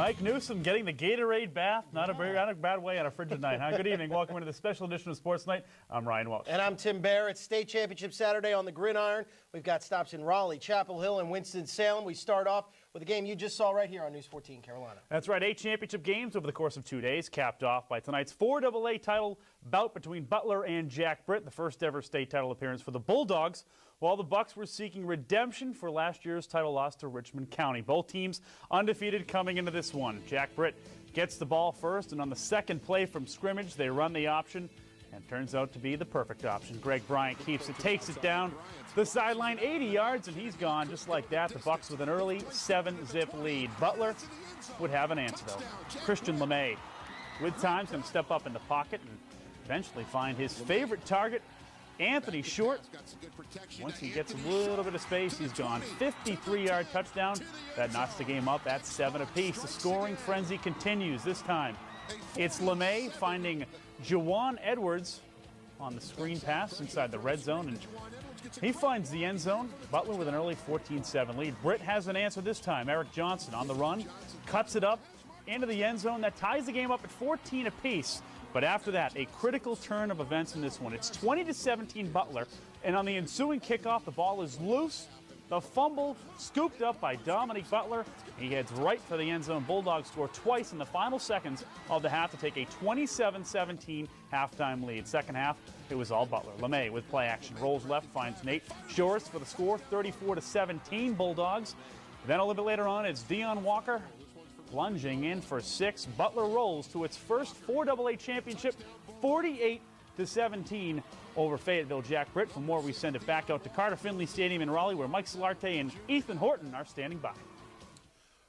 Mike Newsom getting the Gatorade bath. Not a bad way on a frigid night, huh? Good evening. Welcome into the special edition of Sports Night. I'm Ryan Welch. And I'm Tim Bear. It's State Championship Saturday on the Gridiron. We've got stops in Raleigh, Chapel Hill, and Winston-Salem. We start off with a game you just saw right here on News 14 Carolina. That's right. 8 championship games over the course of 2 days, capped off by tonight's 4AA title bout between Butler and Jack Britt, the first ever state title appearance for the Bulldogs, while the Bucks were seeking redemption for last year's title loss to Richmond County. Both teams undefeated coming into this one. Jack Britt gets the ball first, and on the second play from scrimmage, they run the option, and turns out to be the perfect option. Greg Bryant keeps it, takes it down the sideline 80 yards, and he's gone just like that. The Bucks with an early 7-zip lead. Butler would have an answer, though. Christian LeMay, with time, is going to step up in the pocket and eventually find his favorite target, Anthony Short. Once he gets a little bit of space, he's gone. 53-yard touchdown. That knocks the game up at 7 apiece. The scoring frenzy continues. This time, it's LeMay finding Jawan Edwards on the screen pass inside the red zone, and he finds the end zone. Butler with an early 14-7 lead. Britt has an answer this time. Eric Johnson on the run, cuts it up into the end zone. That ties the game up at 14 apiece. But after that, a critical turn of events in this one. It's 20-17 Butler, and on the ensuing kickoff, the ball is loose. The fumble scooped up by Dominique Butler. He heads right for the end zone. Bulldogs score twice in the final seconds of the half to take a 27-17 halftime lead. Second half, it was all Butler. LeMay with play action rolls left, finds Nate Shores for the score, 34-17 Bulldogs. Then a little bit later on, it's Dion Walker plunging in for 6. Butler rolls to its first 4AA championship, 48-17 over Fayetteville Jack Britt. For more, we send it back out to Carter Finley Stadium in Raleigh, where Mike Solarte and Ethan Horton are standing by.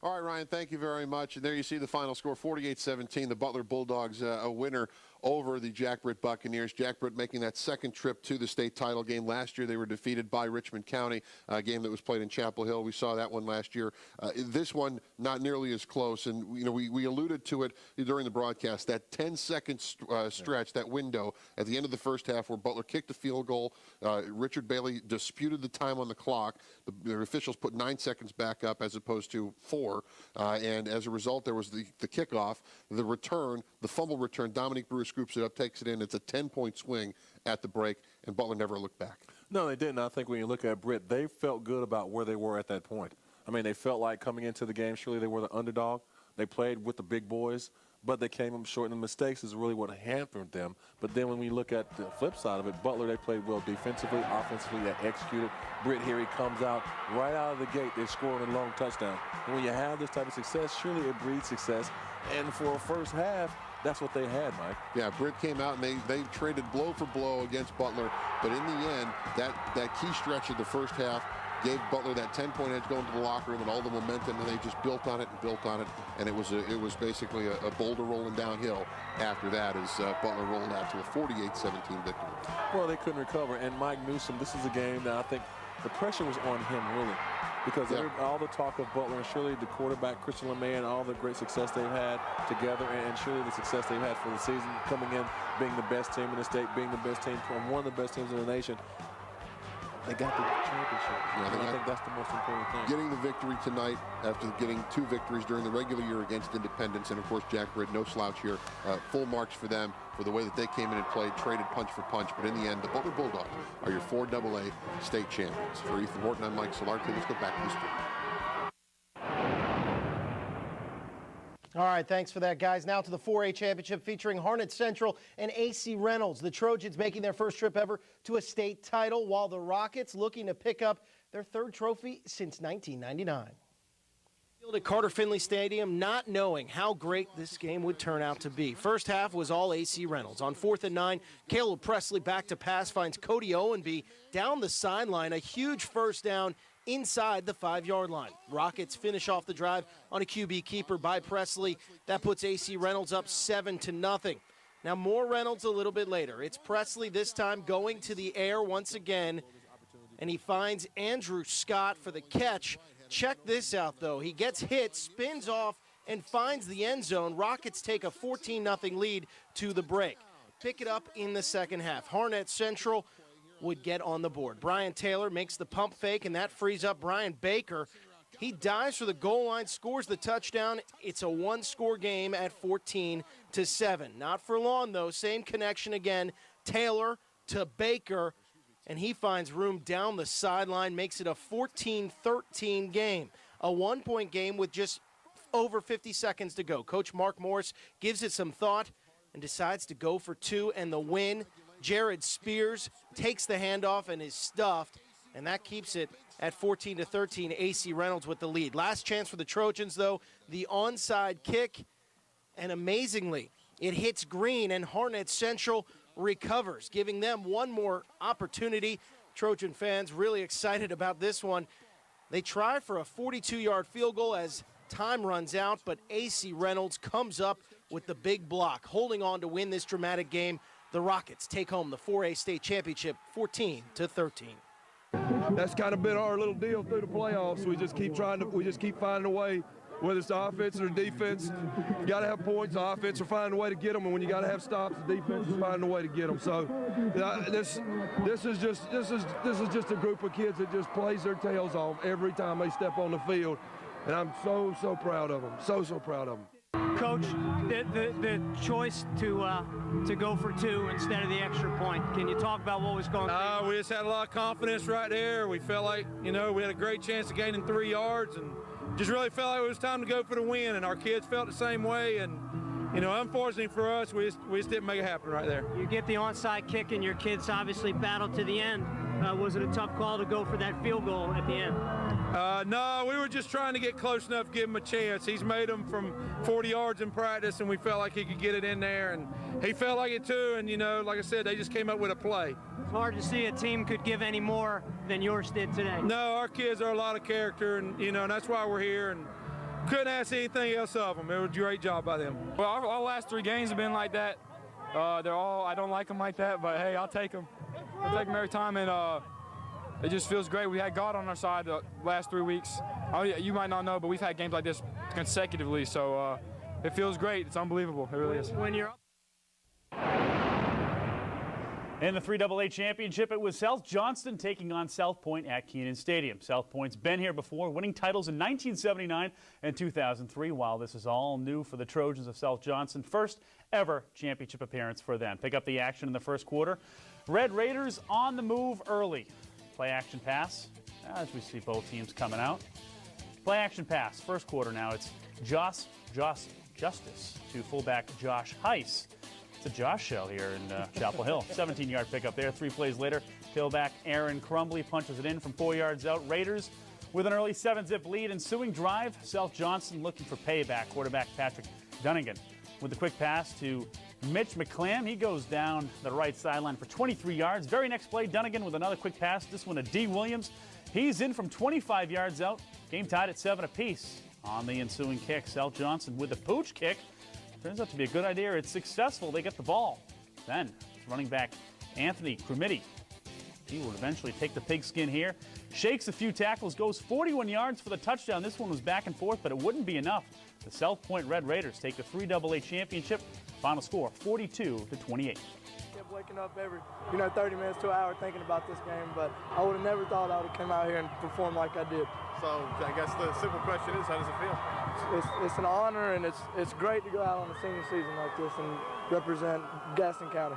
All right, Ryan, thank you very much. And there you see the final score, 48-17. The Butler Bulldogs a winner over the Jack Britt Buccaneers. Jack Britt making that second trip to the state title game. Last year they were defeated by Richmond County, a game that was played in Chapel Hill. We saw that one last year. This one not nearly as close, and we alluded to it during the broadcast, that 10-second stretch, that window at the end of the first half where Butler kicked a field goal. Richard Bailey disputed the time on the clock. The officials put 9 seconds back up as opposed to 4, and as a result there was the kickoff, the return, the fumble return. Dominique Brewer scoops it up, takes it in. It's a 10-point swing at the break, and Butler never looked back. No, they didn't. I think when you look at Britt, they felt good about where they were at that point. I mean, they felt like coming into the game, surely they were the underdog. They played with the big boys, but they came up short, and the mistakes is really what hampered them. But then when we look at the flip side of it, Butler, they played well defensively, offensively, they executed. Britt, here he comes out, right out of the gate, they're scoring a long touchdown. And when you have this type of success, surely it breeds success. And for a first half, that's what they had, Mike. Yeah, Britt came out and they traded blow for blow against Butler, but in the end, that key stretch of the first half gave Butler that 10-point edge going to the locker room and all the momentum, and they just built on it and built on it, and it was basically a boulder rolling downhill after that as Butler rolled out to a 48-17 victory. Well, they couldn't recover, and Mike Newsom, this is a game that I think the pressure was on him, really. Because all the talk of Butler, and surely the quarterback, Christian LeMay, and all the great success they've had together, and surely the success they've had for the season, coming in, being the best team in the state, being the best team, one of the best teams in the nation. They got the championship. Yeah, I think that's the most important thing. Getting the victory tonight after getting 2 victories during the regular year against Independence, and of course Jack Britt, no slouch here. Full marks for them for the way that they came in and played, traded punch for punch. But in the end, the Butler Bulldogs are your 4AA state champions. For Ethan Horton, I'm Mike Solarte. Let's go back to the studio. All right, thanks for that, guys. Now to the 4A championship featuring Harnett Central and AC Reynolds. The Trojans making their first trip ever to a state title, while the Rockets looking to pick up their 3rd trophy since 1999. At Carter Finley Stadium, not knowing how great this game would turn out to be. First half was all AC Reynolds. On 4th and 9, Caleb Presley back to pass finds Cody Owenby down the sideline. A huge first down inside the 5-yard line. Rockets finish off the drive on a QB keeper by Presley. That puts AC Reynolds up 7-0. Now more Reynolds a little bit later. It's Presley this time going to the air once again, and he finds Andrew Scott for the catch. Check this out, though. He gets hit, spins off, and finds the end zone. Rockets take a 14-0 lead to the break. Pick it up in the second half. Harnett Central would get on the board. Brian Taylor makes the pump fake, and that frees up Brian Baker. He dives for the goal line, scores the touchdown. It's a one-score game at 14-7. Not for long, though. Same connection again. Taylor to Baker, and he finds room down the sideline, makes it a 14-13 game. A one-point game with just over 50 seconds to go. Coach Mark Morris gives it some thought and decides to go for two and the win. Jared Spears takes the handoff and is stuffed, and that keeps it at 14-13. AC Reynolds with the lead. Last chance for the Trojans, though, the onside kick, and amazingly, it hits green, and Harnett Central recovers, giving them one more opportunity. Trojan fans really excited about this one. They try for a 42-yard field goal as time runs out, but AC Reynolds comes up with the big block, holding on to win this dramatic game. The Rockets take home the 4A state championship 14-13. That's kind of been our little deal through the playoffs. We just keep finding a way, whether it's the offense or defense. You got to have points. The offense will find a way to get them, and when you got to have stops, the defense is finding a way to get them. So this is just a group of kids that just plays their tails off every time they step on the field, and I'm so proud of them. So proud of them. Coach, the choice to go for two instead of the extra point. Can you talk about what was going on? We just had a lot of confidence right there. We felt like, we had a great chance of gaining 3 yards, and just really felt like it was time to go for the win, and our kids felt the same way. And unfortunately for us, we just didn't make it happen right there. You get the onside kick, and your kids obviously battled to the end. Was it a tough call to go for that field goal at the end? No, we were just trying to get close enough to give him a chance. He's made them from 40 yards in practice, and we felt like he could get it in there, and he felt like it too. And like I said, they just came up with a play. It's hard to see a team could give any more than yours did today. No, our kids are a lot of character, and and that's why we're here. And couldn't ask anything else of them. It was a great job by them. Well, our last 3 games have been like that. I don't like them like that, but hey, I'll take them. I'll take them every time, and it just feels great. We had God on our side the last 3 weeks. You might not know, but we've had games like this consecutively, so it feels great. It's unbelievable. It really is. When you're up. In the 3AA championship, it was South Johnston taking on South Point at Keenan Stadium. South Point's been here before, winning titles in 1979 and 2003, while this is all new for the Trojans of South Johnston. First ever championship appearance for them. Pick up the action in the first quarter. Red Raiders on the move early. Play action pass, as we see both teams coming out. Play action pass, first quarter now. It's Justice to fullback Josh Heiss. It's a Josh show here in Chapel Hill. 17-yard pickup there. 3 plays later, tailback Aaron Crumbly punches it in from 4 yards out. Raiders with an early 7-zip lead. Ensuing drive, South Johnston looking for payback. Quarterback Patrick Dunnigan with the quick pass to Mitch McClam. He goes down the right sideline for 23 yards. Very next play, Dunnigan with another quick pass. This one to D. Williams. He's in from 25 yards out. Game tied at 7 apiece. On the ensuing kick, South Johnston with the pooch kick. Turns out to be a good idea. It's successful. They get the ball. Then running back Anthony Crumity. He will eventually take the pigskin here. Shakes a few tackles, goes 41 yards for the touchdown. This one was back and forth, but it wouldn't be enough. The South Point Red Raiders take the 3AA championship. Final score, 42-28. Kept waking up every, 30 minutes to an hour thinking about this game, but I would have never thought I would have come out here and performed like I did. So I guess the simple question is, how does it feel? It's an honor, and it's great to go out on a senior season like this and represent Gaston County.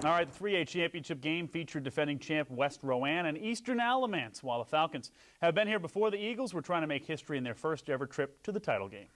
All right, the 3A championship game featured defending champ West Rowan and Eastern Alamance. While the Falcons have been here before, the Eagles were trying to make history in their first ever trip to the title game.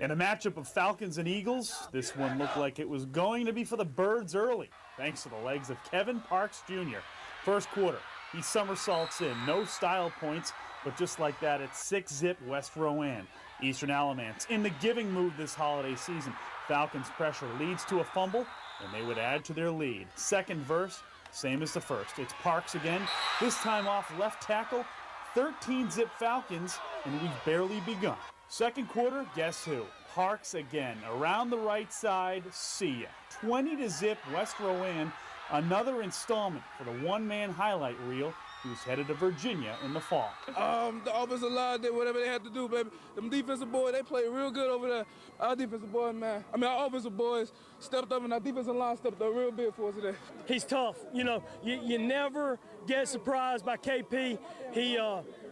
In a matchup of Falcons and Eagles, this one looked like it was going to be for the Birds early, thanks to the legs of Kevin Parks Jr. First quarter, he somersaults in, no style points, but just like that, it's 6-zip West Rowan. Eastern Alamance in the giving mood this holiday season. Falcons pressure leads to a fumble, and they would add to their lead. Second verse, same as the first. It's Parks again, this time off left tackle. 13-zip Falcons, and we've barely begun. Second quarter, guess who? Parks again, around the right side, see ya. 20-zip West Rowan, another installment for the one-man highlight reel. He was headed to Virginia in the fall. The offensive line did whatever they had to do, baby. Them defensive boys, they played real good over there. Our defensive boys, man. Our offensive boys stepped up, and our defensive line stepped up real big for us today. He's tough. You know, you never get surprised by KP.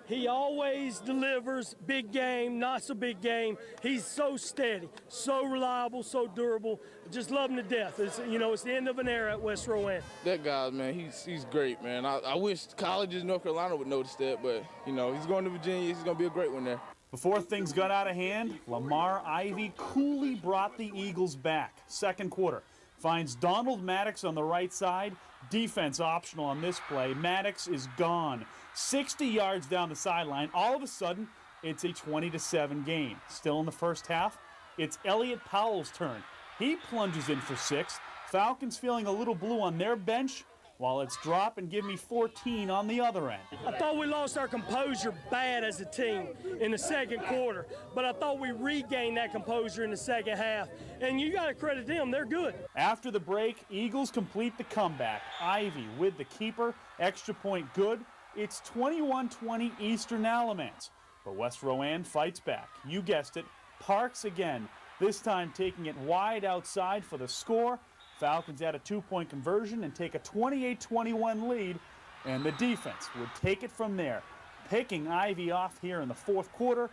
He always delivers big game, not so big game. He's so steady, so reliable, so durable. Just love him to death. It's the end of an era at West Rowan. That guy, man, he's great, man. I wish colleges in North Carolina would notice that, but, he's going to Virginia. He's going to be a great one there. Before things got out of hand, Lamar Ivy coolly brought the Eagles back. Second quarter. Finds Donald Maddox on the right side. Defense optional on this play. Maddox is gone. 60 yards down the sideline. All of a sudden, it's a 20-7 game. Still in the first half, it's Elliott Powell's turn. He plunges in for 6. Falcons feeling a little blue on their bench, while it's drop and give me 14 on the other end. I thought we lost our composure bad as a team in the second quarter, but I thought we regained that composure in the second half. And you got to credit them, they're good. After the break, Eagles complete the comeback. Ivy with the keeper, extra point good. It's 21-20 Eastern Alamance. But West Rowan fights back. You guessed it, Parks again, this time taking it wide outside for the score. Falcons add a 2-point conversion and take a 28-21 lead, and the defense would take it from there, picking Ivy off here in the fourth quarter,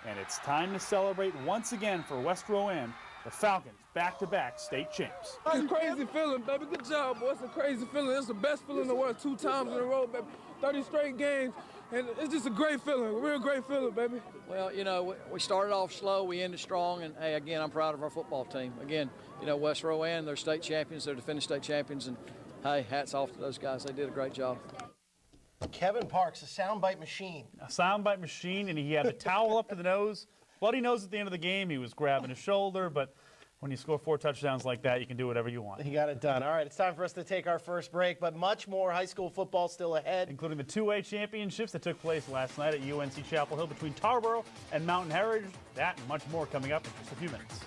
and it's time to celebrate once again for West Rowan, the Falcons back-to-back state champs. It's a crazy feeling, baby. Good job, boy. It's a crazy feeling. It's the best feeling in the world 2 times in a row, baby. 30 straight games, and it's just a great feeling, a real great feeling, baby. Well, we started off slow, we ended strong, and, hey, again, I'm proud of our football team. Again, West Rowan, they're state champions, they're defending state champions, and, hey, hats off to those guys. They did a great job. Kevin Parks, a soundbite machine. A soundbite machine, and he had the towel up to the nose. Bloody nose at the end of the game. He was grabbing his shoulder, but when you score 4 touchdowns like that, you can do whatever you want. He got it done. All right, it's time for us to take our first break, but much more high school football still ahead. Including the 2A championships that took place last night at UNC Chapel Hill between Tarboro and Mountain Heritage. That and much more coming up in just a few minutes.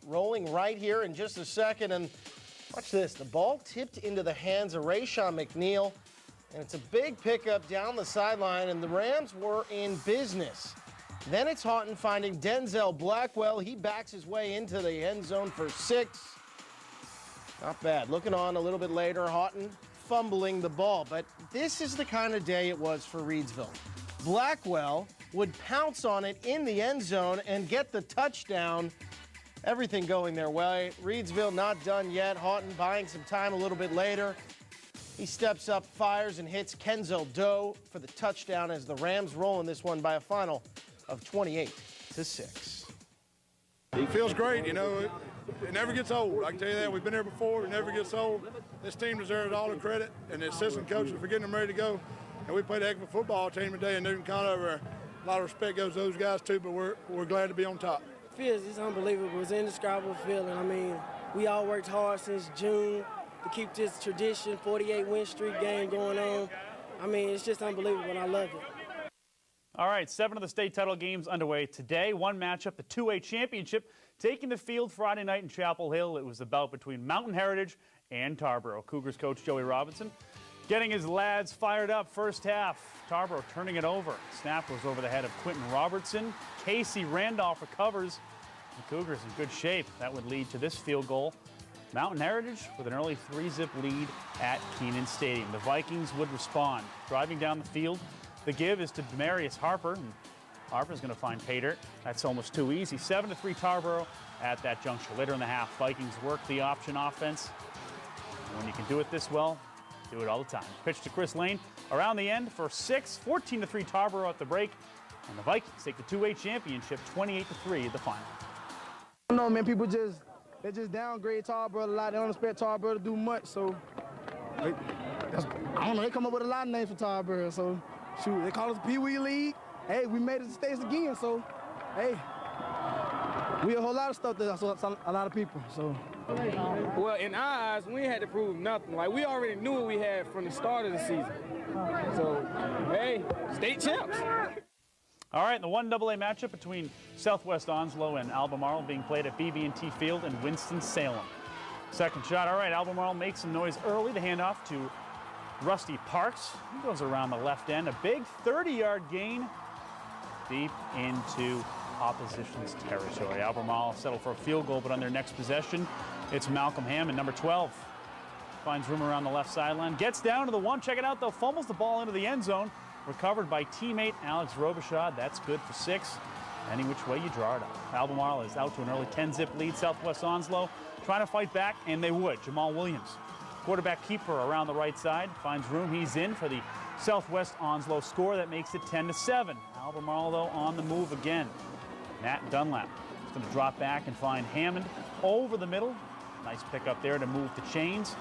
Rolling right here in just a second, and watch this. The ball tipped into the hands of Rayshawn McNeil, and it's a big pickup down the sideline, and the Rams were in business. Then it's Houghton finding Denzel Blackwell. He backs his way into the end zone for 6. Not bad. Looking on a little bit later, Houghton fumbling the ball, but this is the kind of day it was for Reedsville. Blackwell would pounce on it in the end zone and get the touchdown. Everything going their way. Reedsville not done yet. Houghton buying some time a little bit later. He steps up, fires, and hits Kenzel Doe for the touchdown as the Rams roll in this one by a final of 28-6. It feels great, it never gets old. I can tell you that. We've been there before. It never gets old. This team deserves all the credit, and the assistant coaches for getting them ready to go. And we played a heck of a football team today in Newton Conover. A lot of respect goes to those guys, too, but we're glad to be on top. It's unbelievable. It's an indescribable feeling. We all worked hard since June to keep this tradition, 48 win streak game going on. It's just unbelievable, and I love it. All right, 7 of the state title games underway today. One matchup, the 2A championship, taking the field Friday night in Chapel Hill. It was the bout between Mountain Heritage and Tarboro. Cougars coach Joey Robinson getting his lads fired up first half. Tarboro turning it over. Snap goes over the head of Quentin Robertson. Casey Randolph recovers. The Cougars in good shape. That would lead to this field goal. Mountain Heritage with an early 3-zip lead at Keenan Stadium. The Vikings would respond. Driving down the field, the give is to Demarius Harper. And Harper's going to find pay dirt. That's almost too easy. 7-3 Tarboro at that juncture. Later in the half, Vikings work the option offense. And when you can do it this well, do it all the time. Pitch to Chris Lane around the end for 6. 14-3 Tarboro at the break. And the Vikings take the 2A championship 28-3 at the final. I don't know, man. People they just downgrade Tarboro a lot. They don't expect Tarboro to do much, so I don't know. They come up with a lot of names for Tarboro, so shoot, they call us Pee Wee League. Hey, we made it to states again, so hey, We a whole lot of stuff to a lot of people. So. Well, in our eyes, we ain't had to prove nothing. Like, we already knew what we had from the start of the season. So, hey, state champs. All right, the 1AA matchup between Southwest Onslow and Albemarle being played at BB&T Field in Winston-Salem. Second shot. All right, Albemarle makes some noise early. The handoff to Rusty Parks. He goes around the left end. A big 30-yard gain deep into opposition's territory. Albemarle settled for a field goal, but on their next possession, it's Malcolm Hammond, number 12. Finds room around the left sideline. Gets down to the one. Check it out, though. Fumbles the ball into the end zone. Recovered by teammate Alex Robichaud. That's good for 6. Any which way you draw it up. Albemarle is out to an early 10-zip lead. Southwest Onslow trying to fight back, and they would. Jamal Williams, quarterback keeper around the right side, finds room. He's in for the Southwest Onslow score. That makes it 10-7. Albemarle, though, on the move again. Matt Dunlap is going to drop back and find Hammond over the middle. Nice pick up there to move the chains.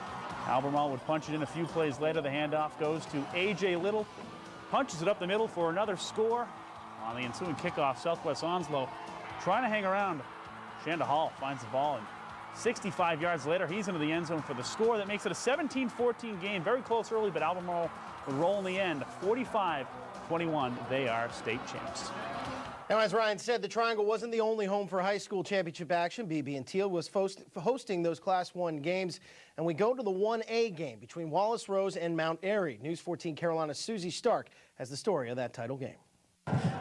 Albemarle would punch it in a few plays later. The handoff goes to A.J. Little. Punches it up the middle for another score. On the ensuing kickoff, Southwest Onslow trying to hang around. Shanda Hall finds the ball, and 65 yards later, he's into the end zone for the score. That makes it a 17-14 game. Very close early, but Albemarle would roll in the end. 45-21, they are state champs. Now, as Ryan said, the Triangle wasn't the only home for high school championship action. BB&T was hosting those Class 1 games, and we go to the 1A game between Wallace Rose and Mount Airy. News 14 Carolina's Susie Stark has the story of that title game.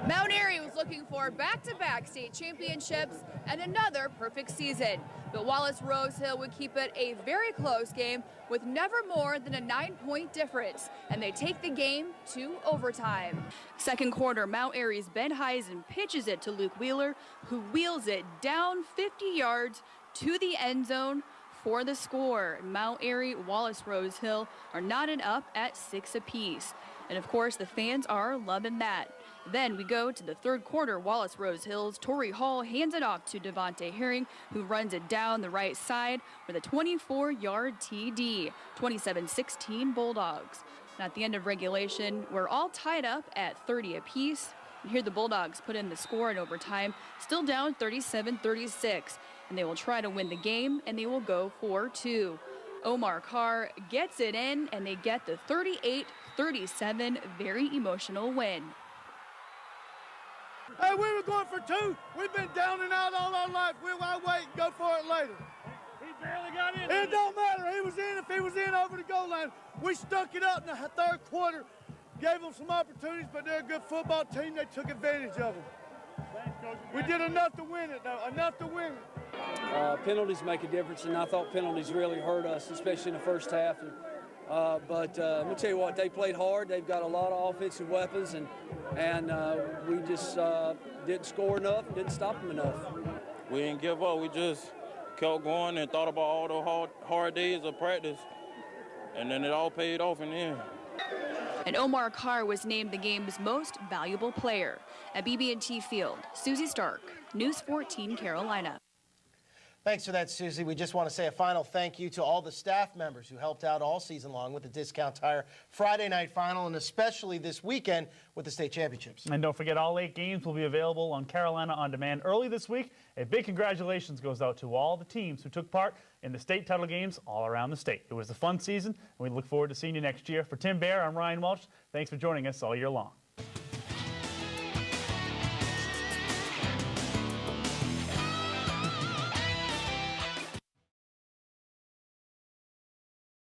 Mount Airy was looking for back-to-back state championships and another perfect season. But Wallace Rose Hill would keep it a very close game with never more than a 9-point difference, and they take the game to overtime. Second quarter, Mount Airy's Ben Heisen pitches it to Luke Wheeler, who wheels it down 50 yards to the end zone for the score. Mount Airy, Wallace Rose Hill are knotted up at 6 apiece. And of course, the fans are loving that. Then we go to the third quarter. Wallace Rose Hills, Torrey Hall hands it off to Devontae Herring, who runs it down the right side with a 24-yard TD. 27-16 Bulldogs. And at the end of regulation, we're all tied up at 30 apiece. And here the Bulldogs put in the score in overtime, still down 37-36. And they will try to win the game, and they will go for 2. Omar Carr gets it in, and they get the 38-37 very emotional win. Hey, we were going for 2. We've been down and out all our life. We'll wait and go for it later. He barely got in. It don't matter. He was in. If he was in over the goal line, we stuck it up in the third quarter, gave them some opportunities, but they're a good football team. They took advantage of them. We did enough to win it, though. Enough to win it. Penalties make a difference, and I thought penalties really hurt us, especially in the first half. But let me tell you what, they played hard. They've got a lot of offensive weapons, and we just didn't score enough, didn't stop them enough. We didn't give up. We just kept going and thought about all the hard days of practice, and then it all paid off in the end. And Omar Carr was named the game's most valuable player. At BB&T Field, Susie Stark, News 14 Carolina. Thanks for that, Susie. We just want to say a final thank you to all the staff members who helped out all season long with the Discount Tire Friday night final, and especially this weekend with the state championships. And don't forget, all 8 games will be available on Carolina On Demand early this week. A big congratulations goes out to all the teams who took part in the state title games all around the state. It was a fun season, and we look forward to seeing you next year. For Tim Bear, I'm Ryan Welch. Thanks for joining us all year long.